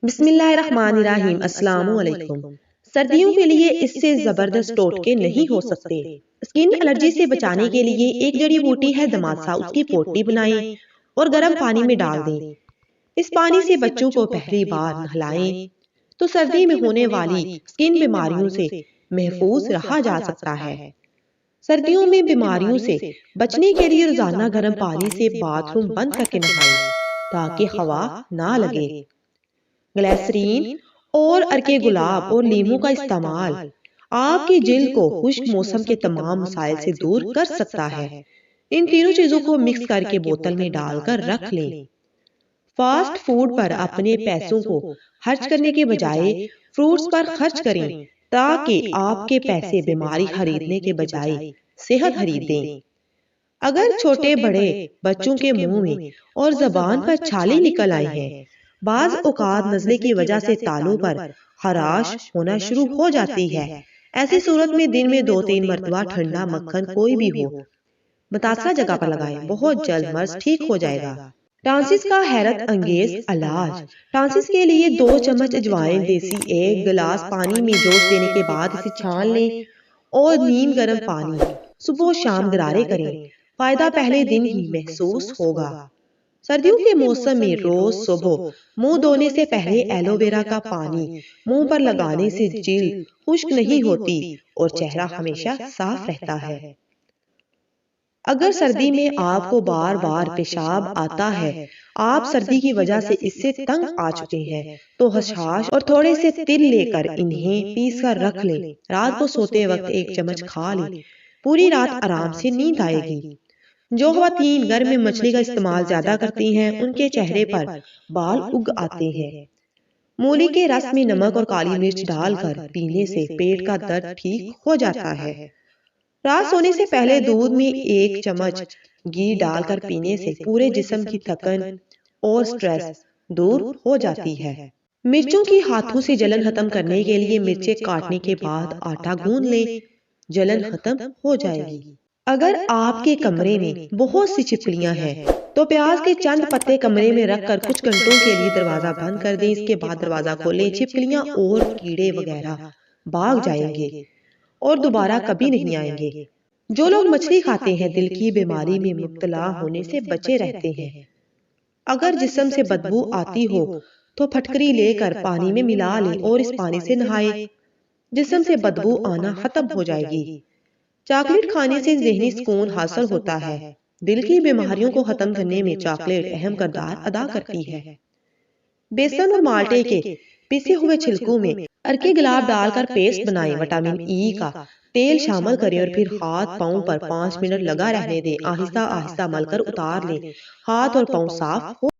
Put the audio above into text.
بسم اللہ الرحمن الرحیم۔ السلام علیکم۔ سردیوں کے لیے اس سے زبردست ٹوٹکے نہیں ہو سکتے۔ اسکن الرجی سے بچانے کے لیے ایک جڑی بوٹی ہے دماسا، اس کی پوٹی بنائیں اور گرم پانی میں ڈال دیں۔ اس پانی سے بچوں کو پہلی بار نہلائیں تو سردی میں ہونے والی اسکن بیماریوں سے محفوظ رہا جا سکتا ہے۔ سردیوں میں بیماریوں سے بچنے کے لیے روزانہ گرم پانی سے باتھ روم بند کر کے نہائیں تاکہ ہوا نہ لگے۔ گلیسرین اور ارکے گلاب اور لیمو کا استعمال آپ کی جلد کو خشک موسم کے تمام مسائل سے دور کر سکتا ہے۔ ان تینوں چیزوں کو مکس کر کے بوتل میں ڈال کر رکھ لیں۔ فاسٹ فوڈ پر اپنے پیسوں کو خرچ کرنے کے بجائے فروٹس پر خرچ کریں تاکہ آپ کے پیسے بیماری خریدنے کے بجائے صحت خرید دیں۔ اگر چھوٹے بڑے بچوں کے منہ میں اور زبان پر چھالے نکل آئی ہیں، بعض اوقات نزلے کی وجہ سے تالوں پر خراش ہونا شروع ہو جاتی ہے، ایسی صورت میں دن میں 2-3 مرتبہ ٹھنڈا مکھن کوئی بھی ہو متاثرہ جگہ پر لگائیں، بہت جلد مرض ٹھیک ہو جائے گا۔ ٹانسس کا حیرت انگیز علاج۔ ٹانسس کے لیے 2 چمچ اجوائن دیسی 1 گلاس پانی میں جوش دینے کے بعد اسے چھان لیں اور نیم گرم پانی صبح و شام غرارے کریں۔ فائدہ پہلے دن ہی محسوس ہوگا۔ سردیوں کے موسم میں روز صبح منہ دھونے سے پہلے ایلو ویرا کا پانی منہ پر لگانے سے جلد خشک نہیں ہوتی اور چہرہ ہمیشہ صاف رہتا ہے۔ اگر سردی میں آپ کو بار بار پیشاب آتا ہے، آپ سردی کی وجہ سے اس سے تنگ آ چکے ہیں، تو خسخاش اور تھوڑے سے تل لے کر انہیں پیس کر رکھ لیں۔ رات کو سوتے وقت 1 چمچ کھا لیں، پوری رات آرام سے نیند آئے گی۔ جو خواتین گھر میں مچھلی کا استعمال زیادہ کرتی ہیں، ان کے چہرے پر بال اگ آتے ہیں۔ مولی کے رس میں نمک اور کالی مرچ ڈال کر پینے سے پیٹ کا درد ٹھیک ہو جاتا ہے۔ رات سونے سے پہلے دودھ میں 1 چمچ گھی ڈال کر پینے سے پورے جسم کی تھکن اور سٹریس دور ہو جاتی ہے۔ مرچوں کی ہاتھوں سے جلن ختم کرنے کے لیے مرچیں کاٹنے کے بعد آٹا گوندھ لیں، جلن ختم ہو جائے گی۔ اگر آپ کے کمرے میں بہت سی چھپکلیاں ہیں تو پیاز کے چند پتے کمرے میں رکھ کر کچھ گھنٹوں کے لیے دروازہ بند کر دیں۔ اس کے بعد دروازہ کھولیں، چھپکلیاں اور کیڑے وغیرہ بھاگ جائیں گے اور دوبارہ کبھی نہیں آئیں گے۔ جو لوگ مچھلی کھاتے ہیں دل کی بیماری میں مبتلا ہونے سے بچے رہتے ہیں۔ اگر جسم سے بدبو آتی ہو تو پھٹکری لے کر پانی میں ملا لیں اور اس پانی سے نہائیں، جسم سے بدبو آنا ختم ہو جائے گی۔ چاکلیٹ کھانے سے ذہنی سکون حاصل ہوتا ہے۔ دل کی بیماریوں کو ختم کرنے میں چاکلیٹ اہم کردار ادا کرتی ہے۔ بیسن اور مالٹے کے پیسے ہوئے چھلکوں میں ارکے گلاب ڈال کر پیسٹ بنائیں، وٹامن ای کا تیل شامل کریں اور پھر ہاتھ پاؤں پر 5 منٹ لگا رہنے دیں۔ آہستہ آہستہ مل کر اتار لیں، ہاتھ اور پاؤں صاف ہو